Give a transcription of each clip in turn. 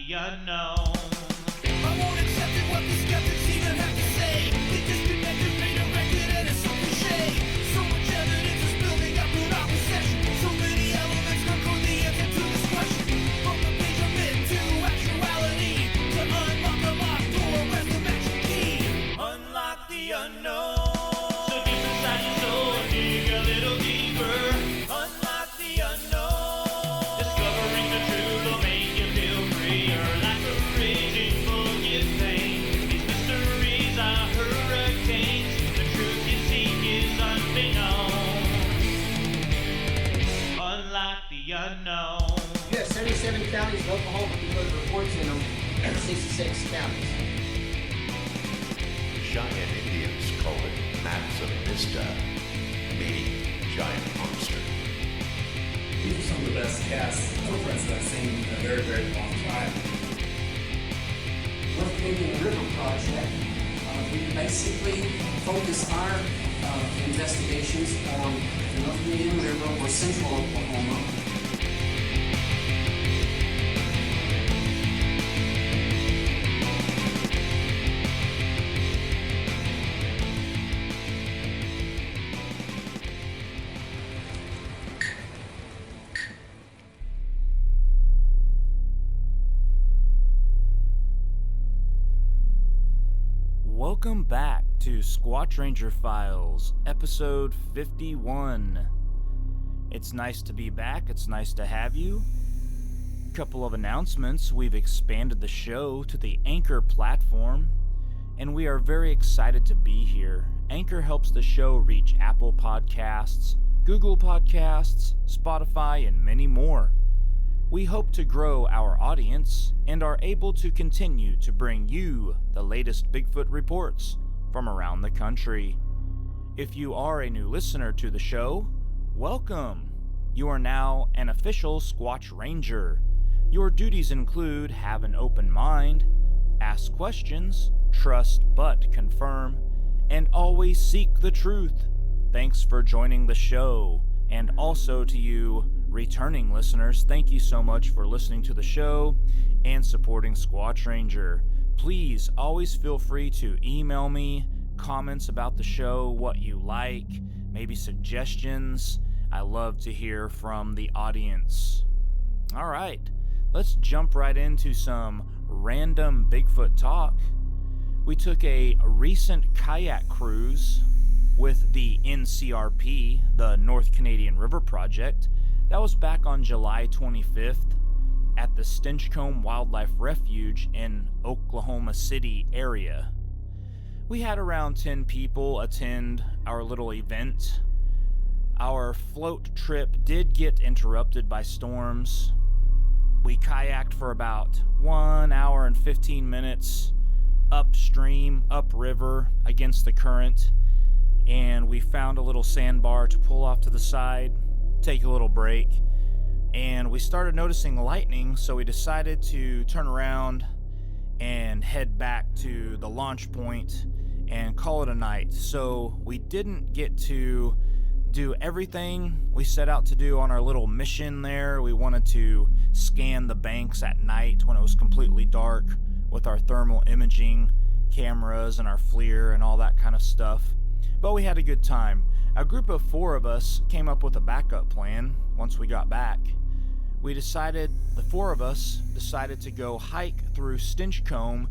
the unknown. I won't accept it, what the skeptics even have to say. The disconnected, redirected, and it's so cliche. So much evidence is building up in our possession. So many elements concord the answer to this question. From the page of myth to actuality, to unlock the locked door, where's the magic key? Unlock the unknown. So deep inside your soul, dig a little deeper. Unlock the unknown. Discovering the truth will make you feel freer. Like a raging bull gives pain. These mysteries are hurricanes. The truth you seek is unbeknown. Unlock the unknown. You have 77 counties in Oklahoma because reports in them, and 66 counties. Cheyenne Indians call it Maps of Vista, meaning giant monster. These are some of the best cast footprints that I've seen in a very, very long time. North Canadian River Project, we basically focus our investigations on the North Canadian River or central Oklahoma. Welcome back to Squatch Ranger Files, episode 51. It's nice to be back, it's nice to have you. Couple of announcements: we've expanded the show to the Anchor platform, and we are very excited to be here. Anchor helps the show reach Apple Podcasts, Google Podcasts, Spotify, and many more. We hope to grow our audience and are able to continue to bring you the latest Bigfoot reports from around the country. If you are a new listener to the show, welcome! You are now an official Squatch Ranger. Your duties include have an open mind, ask questions, trust but confirm, and always seek the truth. Thanks for joining the show, and also to you returning listeners, thank you so much for listening to the show and supporting Squatch Ranger. Please always feel free to email me comments about the show, what you like, maybe suggestions. I love to hear from the audience. All right, let's jump right into some random Bigfoot talk. We took a recent kayak cruise with the NCRP, the North Canadian River Project. That was back on July 25th at the Stinchcomb Wildlife Refuge in Oklahoma City area. We had around 10 people attend our little event. Our float trip did get interrupted by storms. We kayaked for about 1 hour and 15 minutes upstream, upriver, against the current, and we found a little sandbar to pull off to the side, take a little break, and we started noticing lightning, so we decided to turn around and head back to the launch point and call it a night. So we didn't get to do everything we set out to do on our little mission there. We wanted to scan the banks at night when it was completely dark with our thermal imaging cameras and our FLIR and all that kind of stuff. But we had a good time. A group of 4 of us came up with a backup plan once we got back. The 4 of us decided to go hike through Stinchcomb,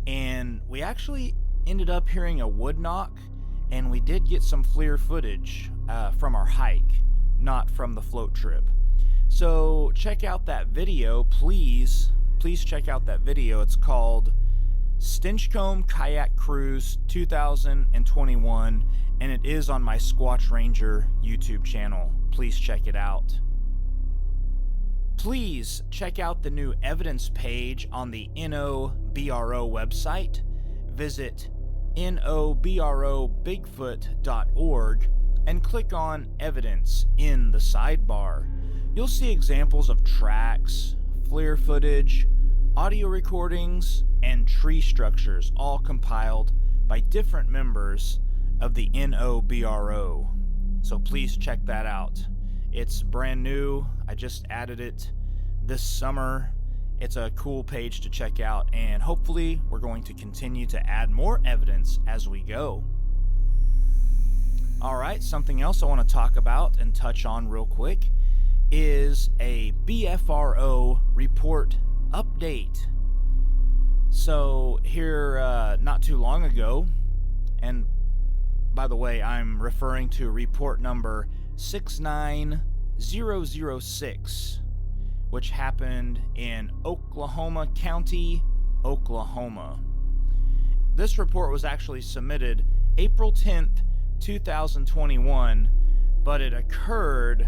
and we actually ended up hearing a wood knock, and we did get some FLIR footage from our hike, not from the float trip. So check out that video, please check out that video. It's called Stinchcomb Kayak Cruise 2021, and it is on my Squatch Ranger YouTube channel. Please check it out. Please check out the new evidence page on the NOBRO website. Visit nobrobigfoot.org and click on Evidence in the sidebar. You'll see examples of tracks, FLIR footage, audio recordings, and tree structures, all compiled by different members of the NOBRO. So please check that out. It's brand new. I just added it this summer, It's a cool page to check out, and hopefully we're going to continue to add more evidence as we go. Alright, something else I want to talk about and touch on real quick is a BFRO report update. So here, not too long ago, and by the way, I'm referring to report number 69006, which happened in Oklahoma County, Oklahoma. This report was actually submitted April 10th, 2021, but it occurred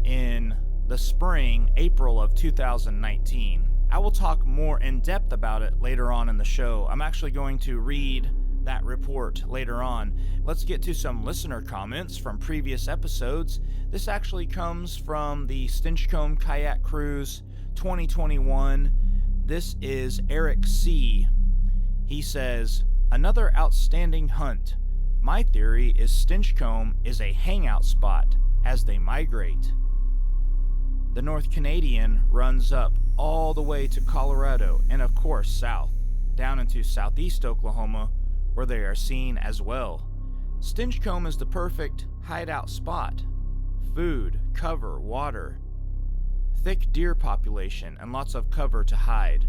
in the spring, April of 2019. I will talk more in depth about it later on in the show. I'm actually going to read that report later on. Let's get to some listener comments from previous episodes. This actually comes from the Stinchcombe Kayak Cruise 2021. This is Eric C. He says, "Another outstanding hunt. My theory is Stinchcombe is a hangout spot as they migrate. The North Canadian runs up all the way to Colorado and of course south, down into southeast Oklahoma, where they are seen as well. Stinchcombe is the perfect hideout spot. Food, cover, water, thick deer population, and lots of cover to hide,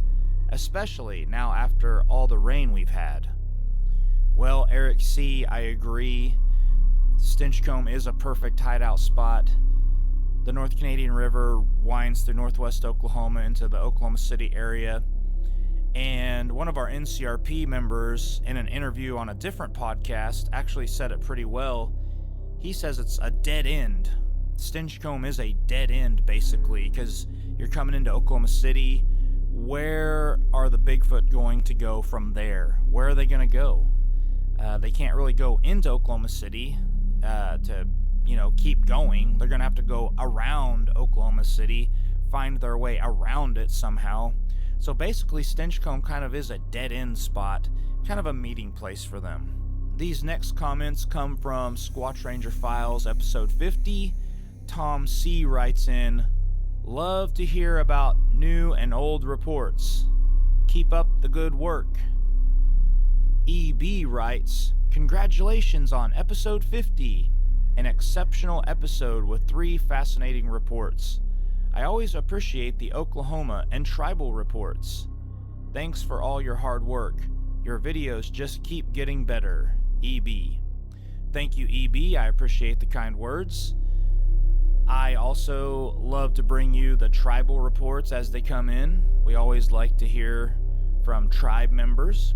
especially now after all the rain we've had." Well, Eric C., I agree. Stinchcombe is a perfect hideout spot. The North Canadian River winds through northwest Oklahoma into the Oklahoma City area. And one of our NCRP members, in an interview on a different podcast, actually said it pretty well. He says it's a dead end. Stinchcombe is a dead end, basically, because you're coming into Oklahoma City. Where are the Bigfoot going to go from there? Where are they going to go? They can't really go into Oklahoma City to, keep going. They're going to have to go around Oklahoma City, find their way around it somehow. So basically, Stinchcombe kind of is a dead-end spot, kind of a meeting place for them. These next comments come from Squatch Ranger Files, episode 50. Tom C. writes in, "Love to hear about new and old reports. Keep up the good work." EB writes, "Congratulations on episode 50. An exceptional episode with 3 fascinating reports. I always appreciate the Oklahoma and tribal reports. Thanks for all your hard work. Your videos just keep getting better. EB." Thank you, EB. I appreciate the kind words. I also love to bring you the tribal reports as they come in. We always like to hear from tribe members.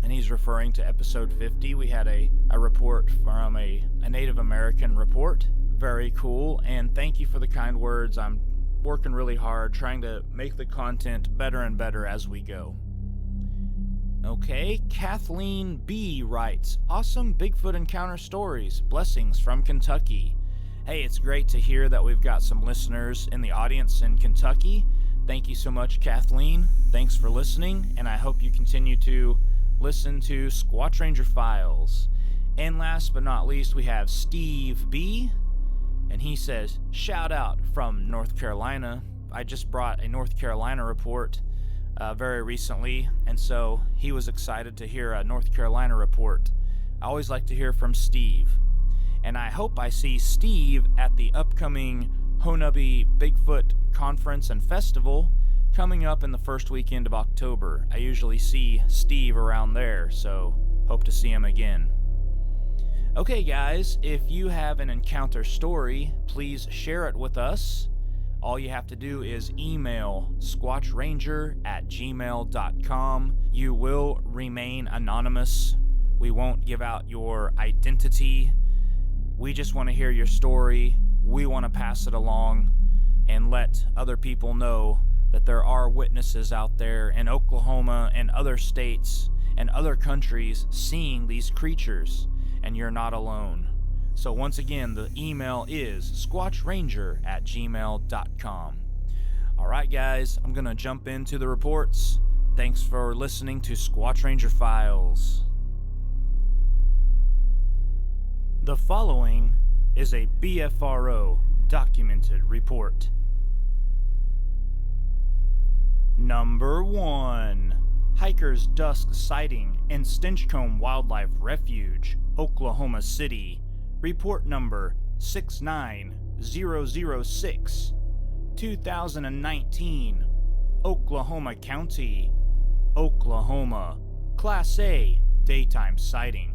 And he's referring to episode 50. We had a report from a Native American report. Very cool, and thank you for the kind words. I'm working really hard, trying to make the content better and better as we go. Okay, Kathleen B. writes, "Awesome Bigfoot encounter stories. Blessings from Kentucky." Hey, it's great to hear that we've got some listeners in the audience in Kentucky. Thank you so much, Kathleen. Thanks for listening, and I hope you continue to listen to Squatch Ranger Files. And last but not least, we have Steve B., and he says, "Shout out from North Carolina. I just brought a North Carolina report very recently, and so he was excited to hear a North Carolina report. I always like to hear from Steve. And I hope I see Steve at the upcoming Honubby Bigfoot Conference and Festival coming up in the first weekend of October. I usually see Steve around there, so hope to see him again. Okay, guys, if you have an encounter story, please share it with us. All you have to do is email squatchranger@gmail.com. You will remain anonymous. We won't give out your identity. We just want to hear your story. We want to pass it along and let other people know that there are witnesses out there in Oklahoma and other states and other countries seeing these creatures, and you're not alone. So once again, the email is squatchranger@gmail.com. Alright guys, I'm gonna jump into the reports. Thanks for listening to Squatch Ranger Files. The following is a BFRO documented report. Number 1. Hiker's dusk sighting in Stinchcombe Wildlife Refuge, Oklahoma City. Report number 69006, 2019, Oklahoma County, Oklahoma. Class A daytime sighting.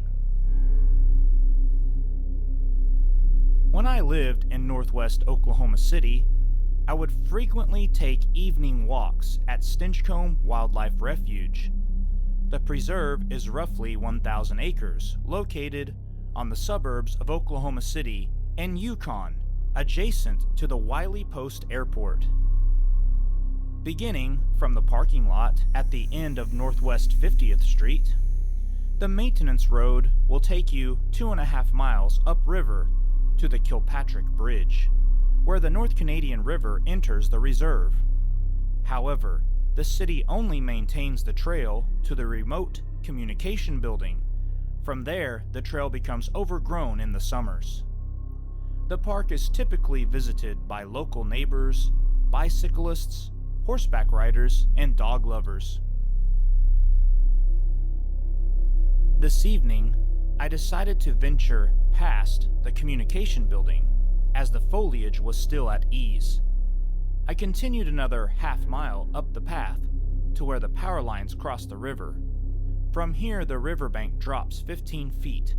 When I lived in northwest Oklahoma City, I would frequently take evening walks at Stinchcombe Wildlife Refuge. The preserve is roughly 1,000 acres, located on the suburbs of Oklahoma City and Yukon, adjacent to the Wiley Post Airport. Beginning from the parking lot at the end of Northwest 50th Street, the maintenance road will take you 2.5 miles upriver to the Kilpatrick Bridge, where the North Canadian River enters the reserve. However, the city only maintains the trail to the remote communication building. From there, the trail becomes overgrown in the summers. The park is typically visited by local neighbors, bicyclists, horseback riders, and dog lovers. This evening, I decided to venture past the communication building, as the foliage was still at ease. I continued another half mile up the path to where the power lines cross the river. From here, the riverbank drops 15 feet,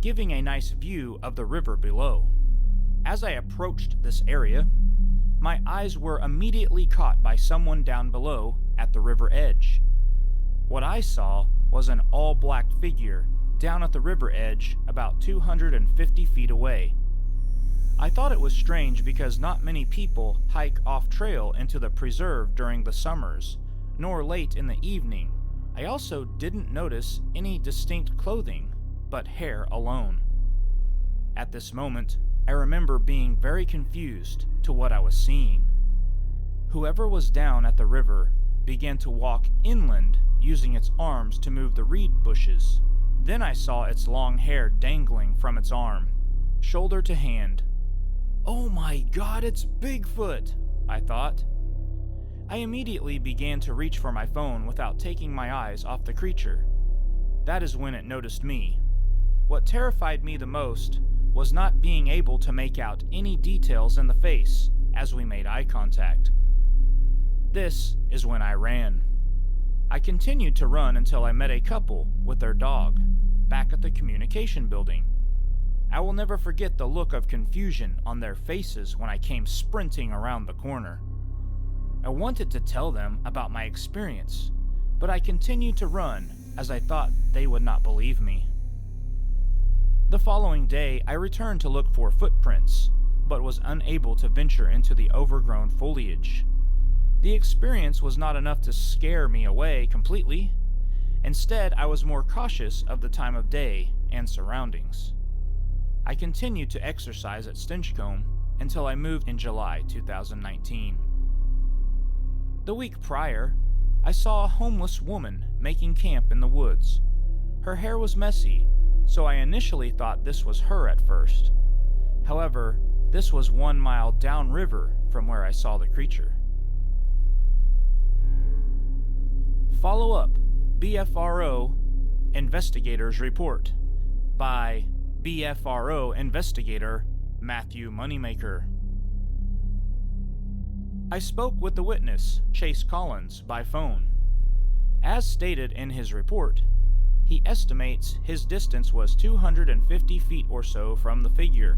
giving a nice view of the river below. As I approached this area, my eyes were immediately caught by someone down below at the river edge. What I saw was an all-black figure down at the river edge about 250 feet away. I thought it was strange because not many people hike off-trail into the preserve during the summers, nor late in the evening. I also didn't notice any distinct clothing, but hair alone. At this moment, I remember being very confused to what I was seeing. Whoever was down at the river began to walk inland using its arms to move the reed bushes. Then I saw its long hair dangling from its arm, shoulder to hand. "Oh my God, it's Bigfoot!" I thought. I immediately began to reach for my phone without taking my eyes off the creature. That is when it noticed me. What terrified me the most was not being able to make out any details in the face as we made eye contact. This is when I ran. I continued to run until I met a couple with their dog back at the communication building. I will never forget the look of confusion on their faces when I came sprinting around the corner. I wanted to tell them about my experience, but I continued to run as I thought they would not believe me. The following day, I returned to look for footprints, but was unable to venture into the overgrown foliage. The experience was not enough to scare me away completely. Instead, I was more cautious of the time of day and surroundings. I continued to exercise at Stinchcombe until I moved in July 2019. The week prior, I saw a homeless woman making camp in the woods. Her hair was messy, so I initially thought this was her at first. However, this was 1 mile downriver from where I saw the creature. Follow up BFRO Investigators Report by BFRO Investigator Matthew Moneymaker. I spoke with the witness, Chase Collins, by phone. As stated in his report, he estimates his distance was 250 feet or so from the figure.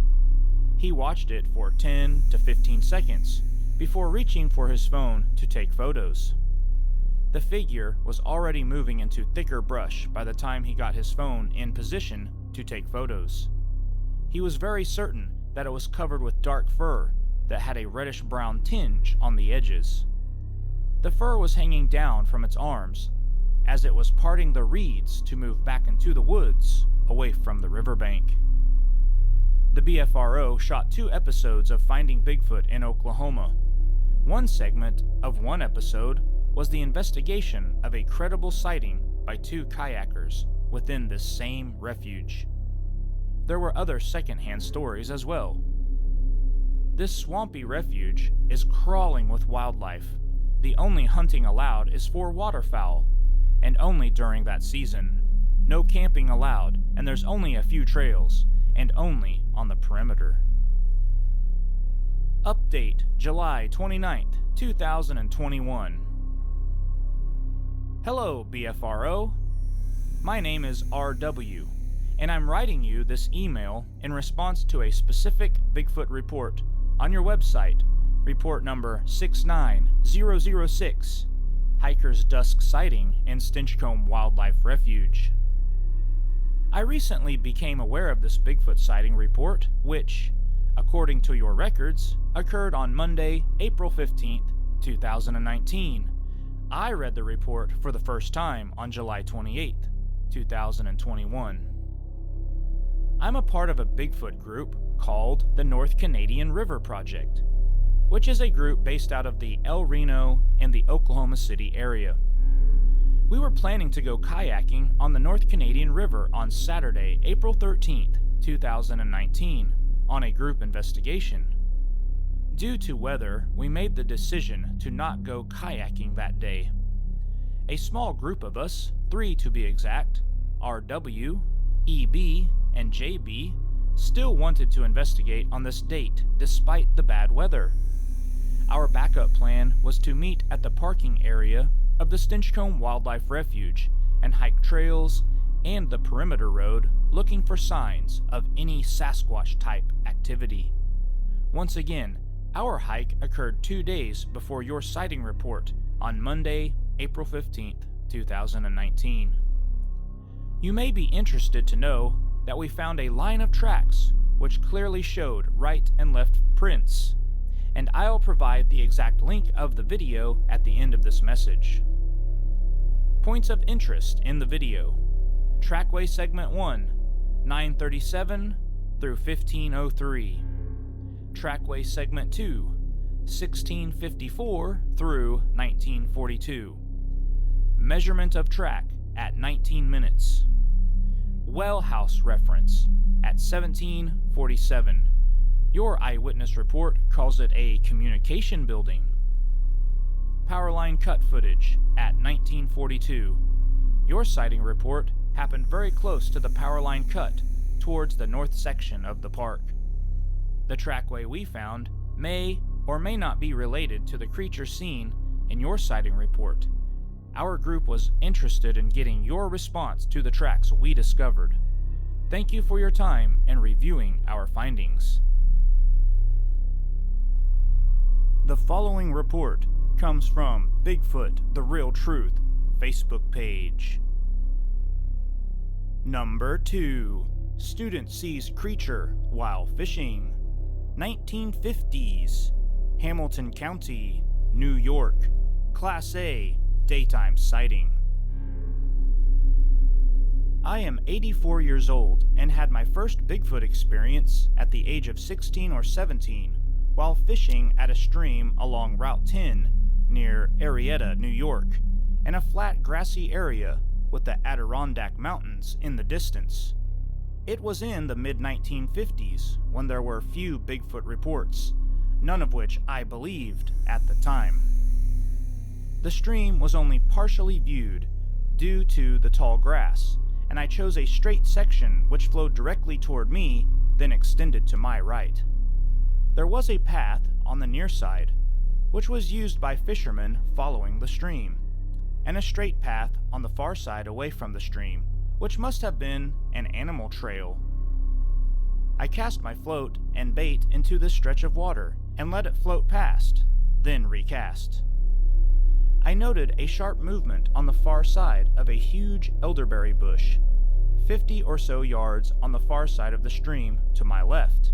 He watched it for 10 to 15 seconds before reaching for his phone to take photos. The figure was already moving into thicker brush by the time he got his phone in position to take photos. He was very certain that it was covered with dark fur that had a reddish-brown tinge on the edges. The fur was hanging down from its arms as it was parting the reeds to move back into the woods away from the riverbank. The BFRO shot 2 episodes of Finding Bigfoot in Oklahoma. One segment of one episode was the investigation of a credible sighting by 2 kayakers within this same refuge. There were other second-hand stories as well. This swampy refuge is crawling with wildlife. the only hunting allowed is for waterfowl, and only during that season. No camping allowed, and there's only a few trails, and only on the perimeter. Update July 29th, 2021. Hello, BFRO. My name is RW, and I'm writing you this email in response to a specific Bigfoot report on your website, report number 69006, Hiker's Dusk Sighting in Stinchcombe Wildlife Refuge. I recently became aware of this Bigfoot sighting report, which, according to your records, occurred on Monday, April 15th, 2019. I read the report for the first time on July 28th, 2021. I'm a part of a Bigfoot group called the North Canadian River Project, which is a group based out of the El Reno and the Oklahoma City area. We were planning to go kayaking on the North Canadian River on Saturday, April 13th, 2019, on a group investigation. Due to weather, we made the decision to not go kayaking that day. A small group of us, 3 to be exact, RW, EB, and JB, still wanted to investigate on this date despite the bad weather. Our backup plan was to meet at the parking area of the Stinchcombe Wildlife Refuge and hike trails and the perimeter road looking for signs of any Sasquatch-type activity. Once again, our hike occurred 2 days before your sighting report on Monday, April 15th, 2019. You may be interested to know that we found a line of tracks which clearly showed right and left prints, and I'll provide the exact link of the video at the end of this message. Points of interest in the video: Trackway Segment 1, 937 through 1503. Trackway Segment 2, 1654 through 1942. Measurement of track at 19 minutes. Well house reference at 1747. Your eyewitness report calls it a communication building. Powerline cut footage at 1942. Your sighting report happened very close to the powerline cut towards the north section of the park. The trackway we found may or may not be related to the creature seen in your sighting report. Our group was interested in getting your response to the tracks we discovered. Thank you for your time in reviewing our findings. The following report comes from Bigfoot The Real Truth Facebook page. Number 2. Student sees creature while fishing. 1950s. Hamilton County, New York. Class A, daytime sighting. I am 84 years old and had my first Bigfoot experience at the age of 16 or 17 while fishing at a stream along Route 10 near Arietta, New York, in a flat grassy area with the Adirondack Mountains in the distance. It was in the mid-1950s when there were few Bigfoot reports, none of which I believed at the time. The stream was only partially viewed due to the tall grass, and I chose a straight section which flowed directly toward me, then extended to my right. There was a path on the near side, which was used by fishermen following the stream, and a straight path on the far side away from the stream, which must have been an animal trail. I cast my float and bait into this stretch of water and let it float past, then recast. I noted a sharp movement on the far side of a huge elderberry bush, 50 or so yards on the far side of the stream to my left,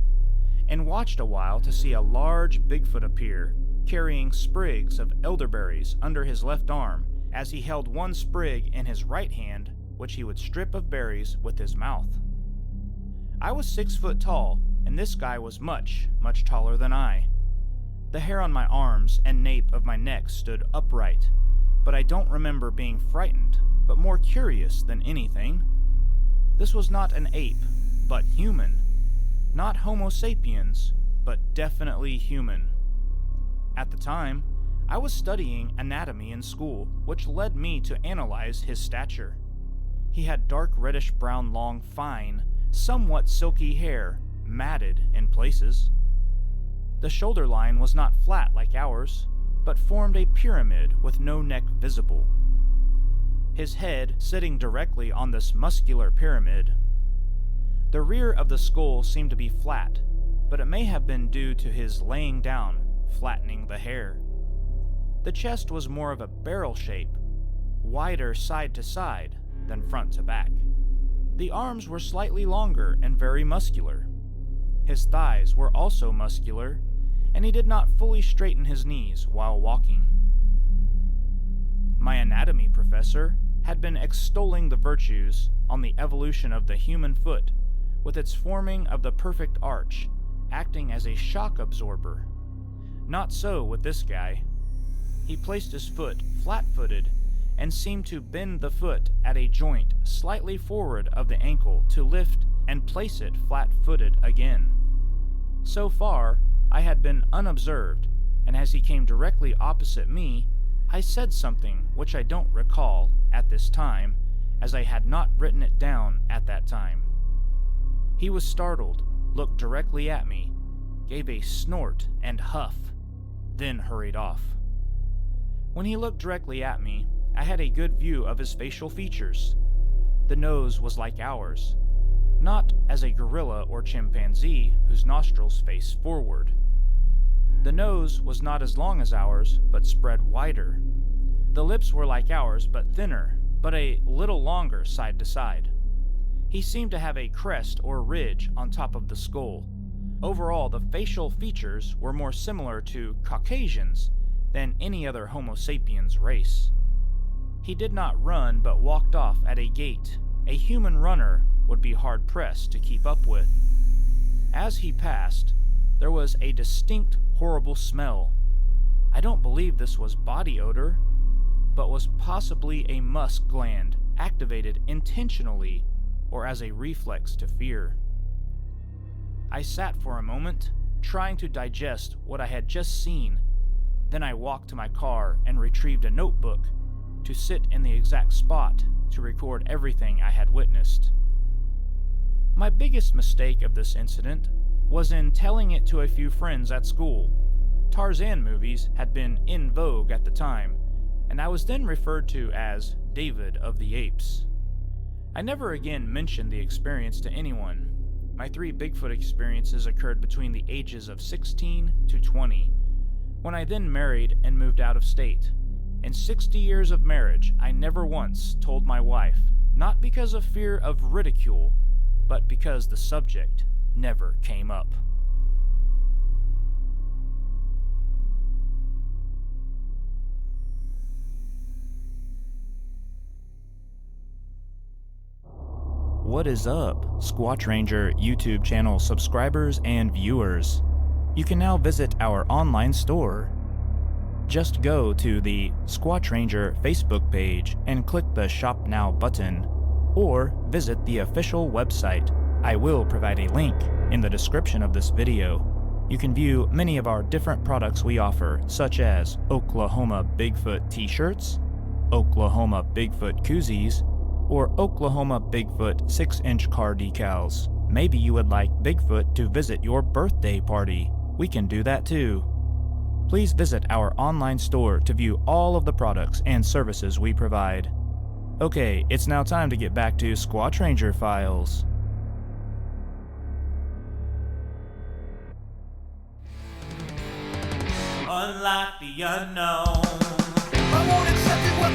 and watched a while to see a large Bigfoot appear, carrying sprigs of elderberries under his left arm as he held one sprig in his right hand, which he would strip of berries with his mouth. I was 6 foot tall, and this guy was much, much taller than I. The hair on my arms and nape of my neck stood upright, but I don't remember being frightened, but more curious than anything. This was not an ape, but human. Not Homo sapiens, but definitely human. At the time, I was studying anatomy in school, which led me to analyze his stature. He had dark reddish-brown long, fine, somewhat silky hair, matted in places. The shoulder line was not flat like ours, but formed a pyramid with no neck visible. His head sitting directly on this muscular pyramid. The rear of the skull seemed to be flat, but it may have been due to his laying down, flattening the hair. The chest was more of a barrel shape, wider side to side than front to back. The arms were slightly longer and very muscular. His thighs were also muscular, and he did not fully straighten his knees while walking. My anatomy professor had been extolling the virtues on the evolution of the human foot, with its forming of the perfect arch, acting as a shock absorber. Not so with this guy. He placed his foot flat-footed and seemed to bend the foot at a joint slightly forward of the ankle to lift and place it flat-footed again. So far, I had been unobserved, and as he came directly opposite me, I said something which I don't recall at this time, as I had not written it down at that time. He was startled, looked directly at me, gave a snort and huff, then hurried off. When he looked directly at me, I had a good view of his facial features. The nose was like ours, not as a gorilla or chimpanzee whose nostrils face forward. The nose was not as long as ours, but spread wider. The lips were like ours, but thinner, but a little longer side to side. He seemed to have a crest or ridge on top of the skull. Overall, the facial features were more similar to Caucasians than any other Homo sapiens race. He did not run, but walked off at a gait a human runner would be hard-pressed to keep up with. As he passed, there was a distinct, horrible smell. I don't believe this was body odor, but was possibly a musk gland activated intentionally or as a reflex to fear. I sat for a moment, trying to digest what I had just seen. Then I walked to my car and retrieved a notebook to sit in the exact spot to record everything I had witnessed. My biggest mistake of this incident was in telling it to a few friends at school. Tarzan movies had been in vogue at the time, and I was then referred to as David of the Apes. I never again mentioned the experience to anyone. My 3 Bigfoot experiences occurred between the ages of 16 to 20, when I then married and moved out of state. In 60 years of marriage, I never once told my wife, not because of fear of ridicule, but because the subject never came up. What is up, Squatch Ranger YouTube channel subscribers and viewers? You can now visit our online store. Just go to the Squatch Ranger Facebook page and click the Shop Now button, or visit the official website. I will provide a link in the description of this video. You can view many of our different products we offer, such as Oklahoma Bigfoot t-shirts, Oklahoma Bigfoot koozies, or Oklahoma Bigfoot 6-inch car decals. Maybe you would like Bigfoot to visit your birthday party. We can do that too. Please visit our online store to view all of the products and services we provide. Okay, it's now time to get back to Squatch Ranger Files. Unlock the unknown. I won't accept it.